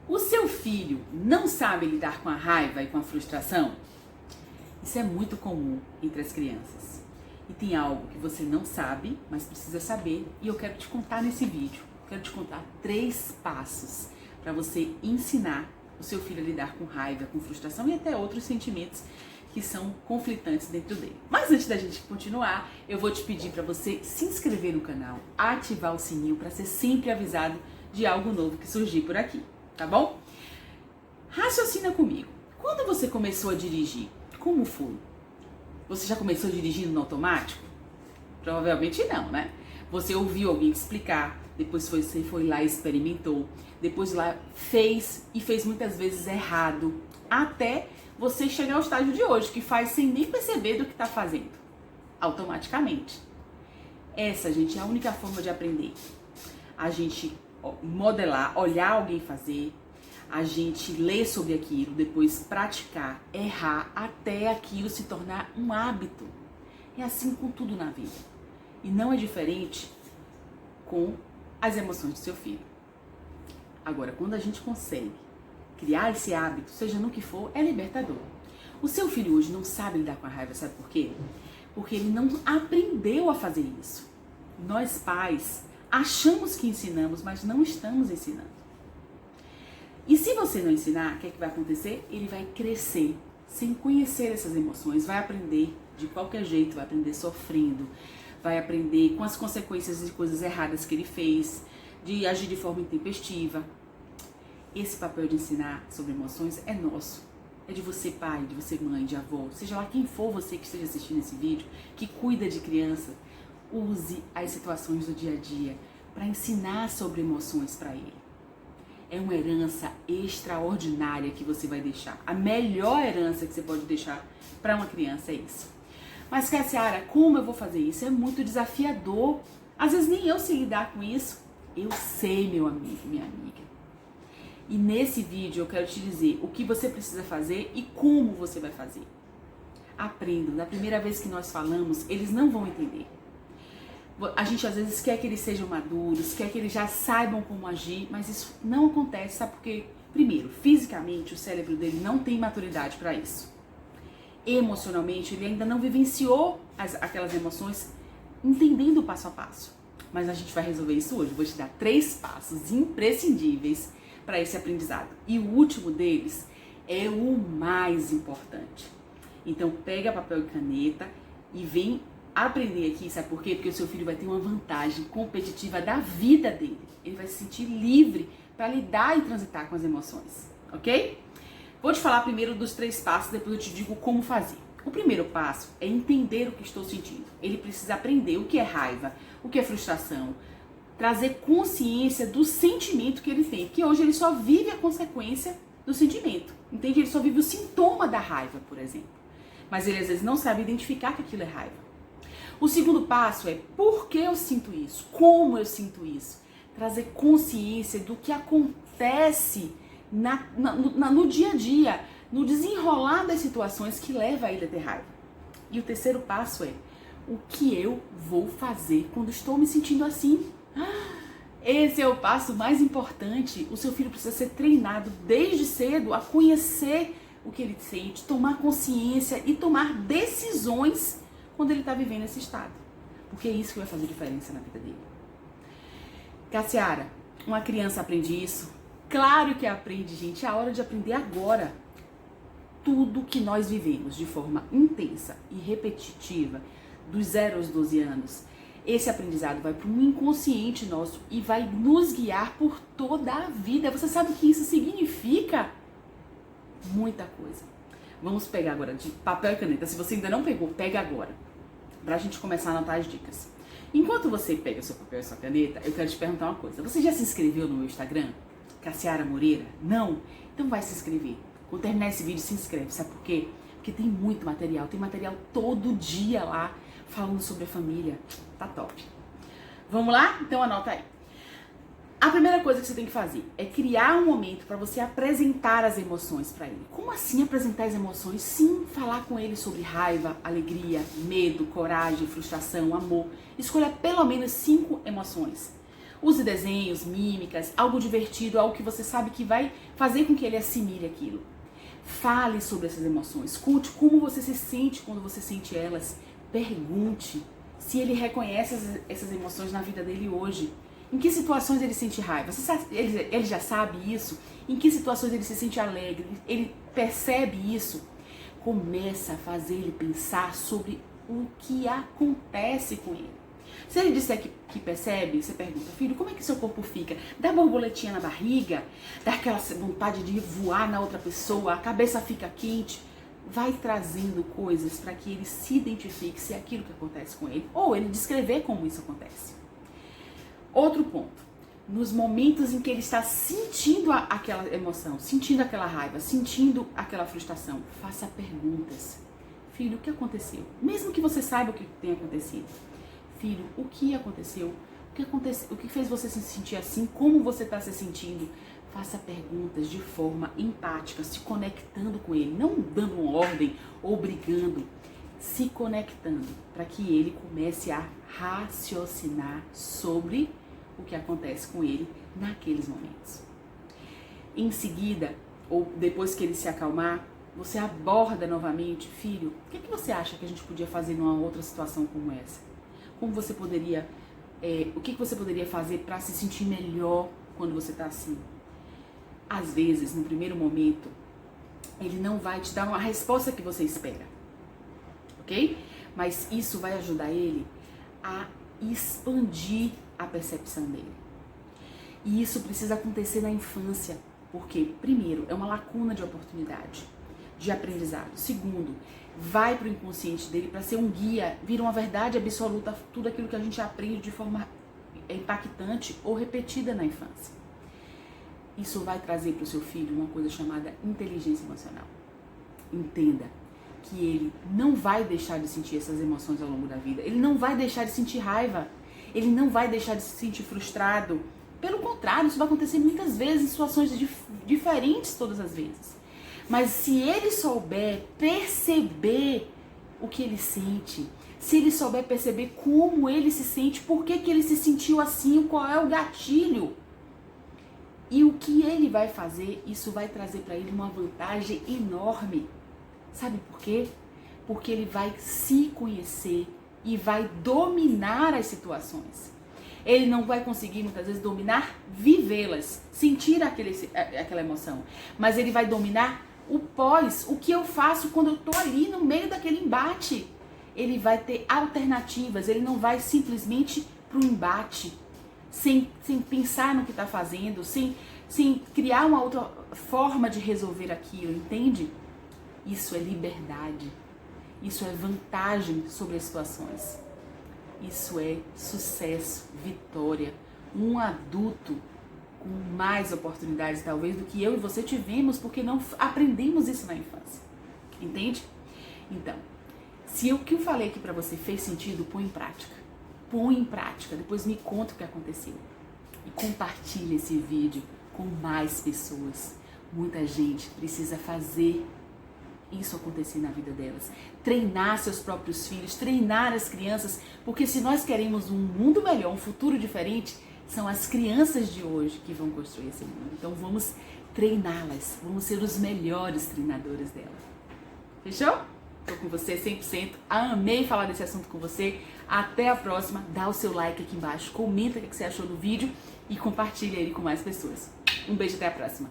O seu filho não sabe lidar com a raiva e com a frustração? Isso é muito comum entre as crianças. E tem algo que você não sabe, mas precisa saber, e eu quero te contar nesse vídeo. Quero te contar 3 passos para você ensinar o seu filho a lidar com raiva, com frustração e até outros sentimentos que são conflitantes dentro dele. Mas antes da gente continuar, eu vou te pedir para você se inscrever no canal, ativar o sininho para ser sempre avisado de algo novo que surgir por aqui, tá bom? Raciocina comigo. Quando você começou a dirigir, como foi? Você já começou dirigindo no automático? Provavelmente não, né? Você ouviu alguém explicar, depois você foi lá e experimentou, depois lá fez e fez muitas vezes errado, até você chegar ao estágio de hoje, que faz sem nem perceber do que está fazendo, automaticamente. Essa, gente, é a única forma de aprender. A gente modelar, olhar alguém fazer, a gente ler sobre aquilo, depois praticar, errar, até aquilo se tornar um hábito. É assim com tudo na vida. E não é diferente com as emoções do seu filho. Agora, quando a gente consegue criar esse hábito, seja no que for, é libertador. O seu filho hoje não sabe lidar com a raiva, sabe por quê? Porque ele não aprendeu a fazer isso. Nós pais achamos que ensinamos, mas não estamos ensinando. E se você não ensinar, o que é que vai acontecer? Ele vai crescer sem conhecer essas emoções, vai aprender de qualquer jeito, vai aprender sofrendo, vai aprender com as consequências de coisas erradas que ele fez, de agir de forma intempestiva. Esse papel de ensinar sobre emoções é nosso. É de você pai, de você mãe, de avô, seja lá quem for você que esteja assistindo esse vídeo, que cuida de criança, use as situações do dia a dia para ensinar sobre emoções para ele. É uma herança extraordinária que você vai deixar. A melhor herança que você pode deixar para uma criança é isso. Mas, Cassiara, como eu vou fazer isso? É muito desafiador. Às vezes nem eu sei lidar com isso. Eu sei, meu amigo, minha amiga. E nesse vídeo eu quero te dizer o que você precisa fazer e como você vai fazer. Aprenda. Da primeira vez que nós falamos, eles não vão entender. A gente às vezes quer que eles sejam maduros, quer que eles já saibam como agir, mas isso não acontece, sabe por quê? Primeiro, fisicamente o cérebro dele não tem maturidade para isso. Emocionalmente ele ainda não vivenciou aquelas emoções entendendo o passo a passo. Mas a gente vai resolver isso hoje. Eu vou te dar 3 passos imprescindíveis para esse aprendizado. E o último deles é o mais importante. Então pega papel e caneta e vem aprender aqui, sabe por quê? Porque o seu filho vai ter uma vantagem competitiva da vida dele. Ele vai se sentir livre para lidar e transitar com as emoções, ok? Vou te falar primeiro dos 3 passos, depois eu te digo como fazer. O primeiro passo é entender o que estou sentindo. Ele precisa aprender o que é raiva, o que é frustração, trazer consciência do sentimento que ele tem, porque hoje ele só vive a consequência do sentimento, entende? Ele só vive o sintoma da raiva, por exemplo. Mas ele às vezes não sabe identificar que aquilo é raiva. O segundo passo é por que eu sinto isso, como eu sinto isso. Trazer consciência do que acontece no dia a dia, no desenrolar das situações que leva ele a ter raiva. E o terceiro passo é o que eu vou fazer quando estou me sentindo assim. Esse é o passo mais importante. O seu filho precisa ser treinado desde cedo a conhecer o que ele sente, tomar consciência e tomar decisões quando ele está vivendo esse estado. Porque é isso que vai fazer diferença na vida dele. Cassiara, uma criança aprende isso? Claro que aprende, gente. É a hora de aprender agora. Tudo que nós vivemos de forma intensa e repetitiva, dos 0 aos 12 anos, esse aprendizado vai para um inconsciente nosso e vai nos guiar por toda a vida. Você sabe o que isso significa? Muita coisa. Vamos pegar agora de papel e caneta. Se você ainda não pegou, pega agora, pra gente começar a anotar as dicas. Enquanto você pega seu papel e sua caneta, eu quero te perguntar uma coisa. Você já se inscreveu no meu Instagram? Cassiara Moreira? Não? Então vai se inscrever. Quando terminar esse vídeo, se inscreve. Sabe por quê? Porque tem muito material. Tem material todo dia lá, falando sobre a família. Tá top. Vamos lá? Então anota aí. A primeira coisa que você tem que fazer é criar um momento para você apresentar as emoções para ele. Como assim apresentar as emoções? Sim, falar com ele sobre raiva, alegria, medo, coragem, frustração, amor. Escolha pelo menos 5 emoções. Use desenhos, mímicas, algo divertido, algo que você sabe que vai fazer com que ele assimile aquilo. Fale sobre essas emoções, escute como você se sente quando você sente elas. Pergunte se ele reconhece essas emoções na vida dele hoje. Em que situações ele sente raiva? Ele já sabe isso? Em que situações ele se sente alegre? Ele percebe isso? Começa a fazer ele pensar sobre o que acontece com ele. Se ele disser que percebe, você pergunta, filho, como é que seu corpo fica? Dá borboletinha na barriga? Dá aquela vontade de voar na outra pessoa? A cabeça fica quente? Vai trazendo coisas para que ele se identifique se é aquilo que acontece com ele, ou ele descrever como isso acontece. Outro ponto, nos momentos em que ele está sentindo aquela emoção, sentindo aquela raiva, sentindo aquela frustração, faça perguntas. Filho, o que aconteceu? Mesmo que você saiba o que tem acontecido. Filho, o que aconteceu? O que fez você se sentir assim? Como você está se sentindo? Faça perguntas de forma empática, se conectando com ele, não dando uma ordem ou brigando, se conectando para que ele comece a raciocinar sobre o que acontece com ele naqueles momentos. Em seguida, ou depois que ele se acalmar, você aborda novamente, filho, o que você acha que a gente podia fazer numa outra situação como essa? Como você poderia, o que você poderia fazer para se sentir melhor quando você está assim? Às vezes, no primeiro momento, ele não vai te dar uma resposta que você espera, ok? Mas isso vai ajudar ele a expandir a percepção dele. E isso precisa acontecer na infância, porque, primeiro, é uma lacuna de oportunidade, de aprendizado. Segundo, vai para o inconsciente dele para ser um guia, vira uma verdade absoluta, tudo aquilo que a gente aprende de forma impactante ou repetida na infância. Isso vai trazer para o seu filho uma coisa chamada inteligência emocional. Entenda que ele não vai deixar de sentir essas emoções ao longo da vida. Ele não vai deixar de sentir raiva. Ele não vai deixar de se sentir frustrado. Pelo contrário, isso vai acontecer muitas vezes em situações diferentes todas as vezes. Mas se ele souber perceber o que ele sente, se ele souber perceber como ele se sente, por que ele se sentiu assim, qual é o gatilho, e o que ele vai fazer, isso vai trazer para ele uma vantagem enorme. Sabe por quê? Porque ele vai se conhecer e vai dominar as situações. Ele não vai conseguir, muitas vezes, dominar, vivê-las, sentir aquela emoção. Mas ele vai dominar o pós, o que eu faço quando eu estou ali no meio daquele embate. Ele vai ter alternativas, ele não vai simplesmente para o embate, sem pensar no que está fazendo, sem criar uma outra forma de resolver aquilo, entende? Isso é liberdade, isso é vantagem sobre as situações, isso é sucesso, vitória, um adulto com mais oportunidades talvez do que eu e você tivemos, porque não aprendemos isso na infância, entende? Então, se o que eu falei aqui pra você fez sentido, põe em prática. Põe em prática, depois me conta o que aconteceu. E compartilhe esse vídeo com mais pessoas. Muita gente precisa fazer isso acontecer na vida delas. Treinar seus próprios filhos, treinar as crianças, porque se nós queremos um mundo melhor, um futuro diferente, são as crianças de hoje que vão construir esse mundo. Então vamos treiná-las, vamos ser os melhores treinadores delas. Fechou? Tô com você 100%, amei falar desse assunto com você. Até a próxima, dá o seu like aqui embaixo, comenta o que você achou do vídeo e compartilha ele com mais pessoas. Um beijo, até a próxima.